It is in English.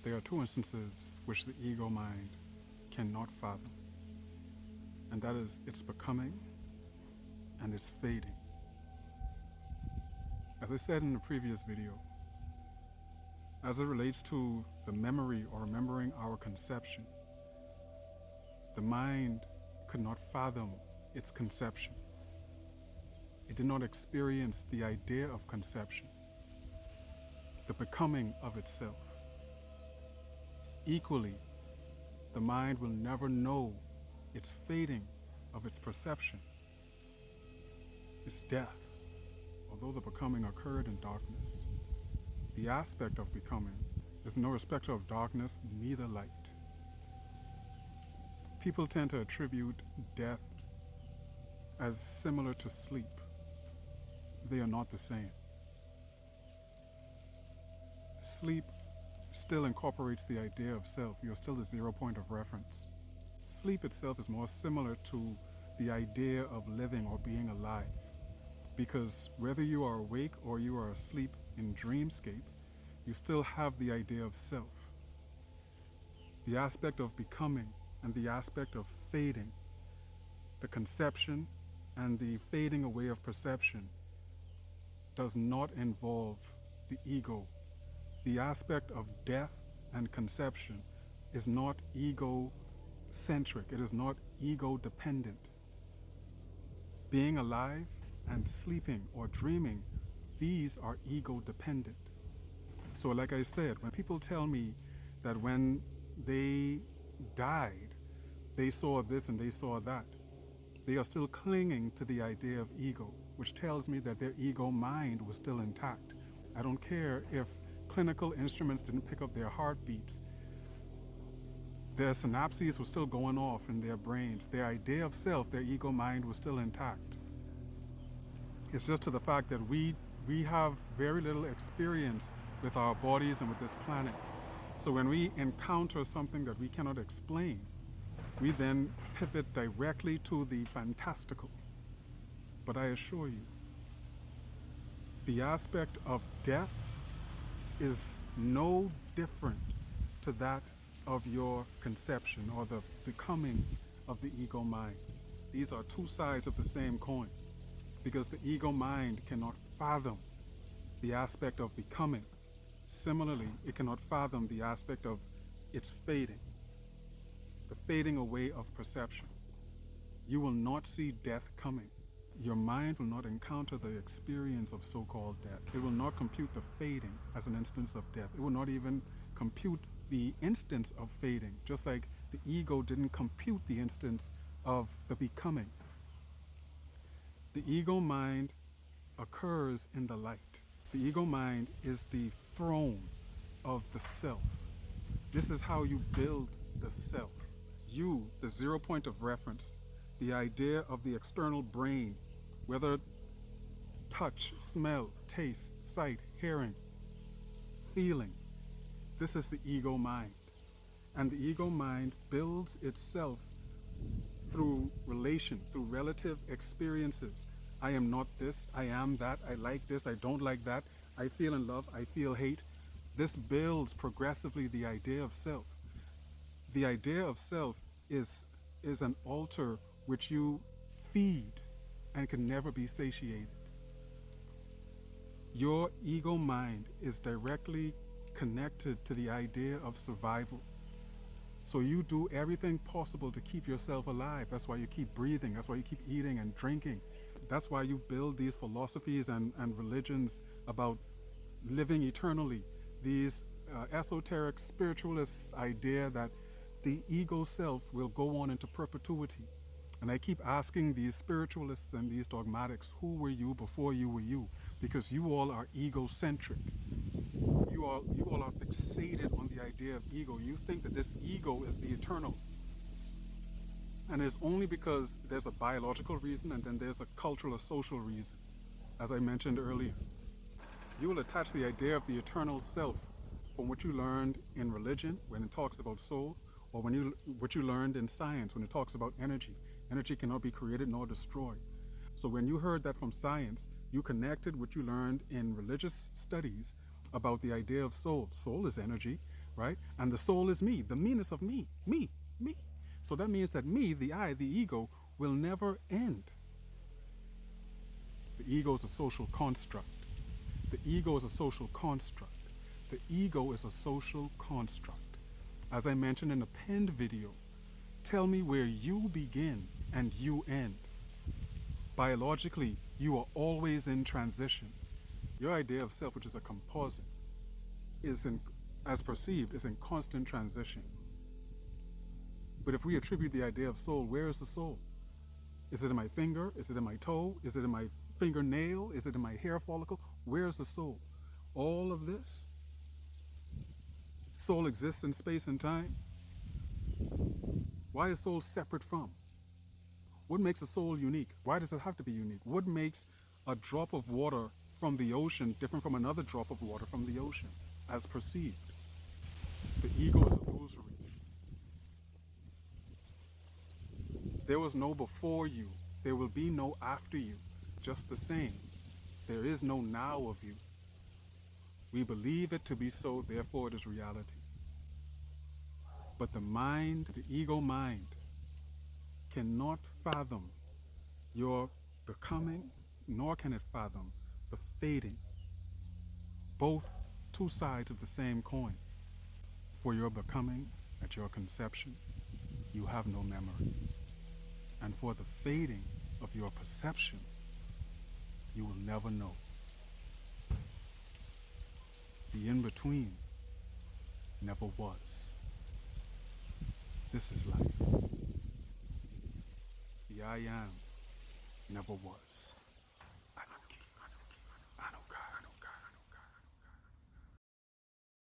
There are two instances which the ego mind cannot fathom, and that is its becoming and its fading. As I said in the previous video, as it relates to the memory or remembering our conception, the mind could not fathom its conception. It did not experience the idea of conception, the becoming of itself. Equally, the mind will never know its fading of its perception, its death. Although the becoming occurred in darkness, the aspect of becoming is no respecter of darkness, neither light. People tend to attribute death as similar to sleep. They are not the same. Sleep still incorporates the idea of self. You're still the 0 point of reference. Sleep itself is more similar to the idea of living or being alive, because whether you are awake or you are asleep in dreamscape, you still have the idea of self. The aspect of becoming and the aspect of fading, the conception and the fading away of perception, does not involve the ego. The aspect of death and conception is not ego-centric. It is not ego-dependent. Being alive and sleeping or dreaming, these are ego-dependent. So like I said, when people tell me that when they died, they saw this and they saw that, they are still clinging to the idea of ego, which tells me that their ego mind was still intact. I don't care if clinical instruments didn't pick up their heartbeats. Their synapses were still going off in their brains. Their idea of self, their ego mind was still intact. It's just to the fact that we have very little experience with our bodies and with this planet. So when we encounter something that we cannot explain, we then pivot directly to the fantastical. But I assure you, the aspect of death is no different to that of your conception or the becoming of the ego mind. These are two sides of the same coin, because the ego mind cannot fathom the aspect of becoming. Similarly, it cannot fathom the aspect of its fading, the fading away of perception. You will not see death coming. Your mind will not encounter the experience of so-called death. It will not compute the fading as an instance of death. It will not even compute the instance of fading, just like the ego didn't compute the instance of the becoming. The ego mind occurs in the light. The ego mind is the throne of the self. This is how you build the self. You, the 0 point of reference, the idea of the external brain, whether touch, smell, taste, sight, hearing, feeling, this is the ego mind. And the ego mind builds itself through relation, through relative experiences. I am not this, I am that, I like this, I don't like that, I feel in love, I feel hate. This builds progressively the idea of self. The idea of self is an altar which you feed and can never be satiated. Your ego mind is directly connected to the idea of survival. So you do everything possible to keep yourself alive. That's why you keep breathing. That's why you keep eating and drinking. That's why you build these philosophies and religions about living eternally. These esoteric spiritualists' idea that the ego self will go on into perpetuity. And I keep asking these spiritualists and these dogmatics, who were you before you were you? Because you all are egocentric. You all are fixated on the idea of ego. You think that this ego is the eternal. And it's only because there's a biological reason and then there's a cultural or social reason, as I mentioned earlier. You will attach the idea of the eternal self from what you learned in religion when it talks about soul, or what you learned in science when it talks about energy. Energy cannot be created nor destroyed. So when you heard that from science, you connected what you learned in religious studies about the idea of soul. Soul is energy, right? And the soul is me, the meanness of me, me. So that means that me, the I, the ego, will never end. The ego is a social construct. The ego is a social construct. The ego is a social construct. As I mentioned in a pinned video, tell me where you begin and you end. Biologically, you are always in transition. Your idea of self, which is a composite, is in, as perceived, is in constant transition. But if we attribute the idea of soul, where is the soul? Is it in my finger? Is it in my toe? Is it in my fingernail? Is it in my hair follicle? Where is the soul? All of this, soul exists in space and time. Why is soul separate from? What makes a soul unique? Why does it have to be unique? What makes a drop of water from the ocean different from another drop of water from the ocean, as perceived? The ego is illusory. There was no before you. There will be no after you. Just the same. There is no now of you. We believe it to be so, therefore it is reality. But the mind, the ego mind, cannot fathom your becoming, nor can it fathom the fading. Both two sides of the same coin. For your becoming, at your conception, you have no memory. And for the fading of your perception, you will never know. The in-between never was. This is life. The I am never was.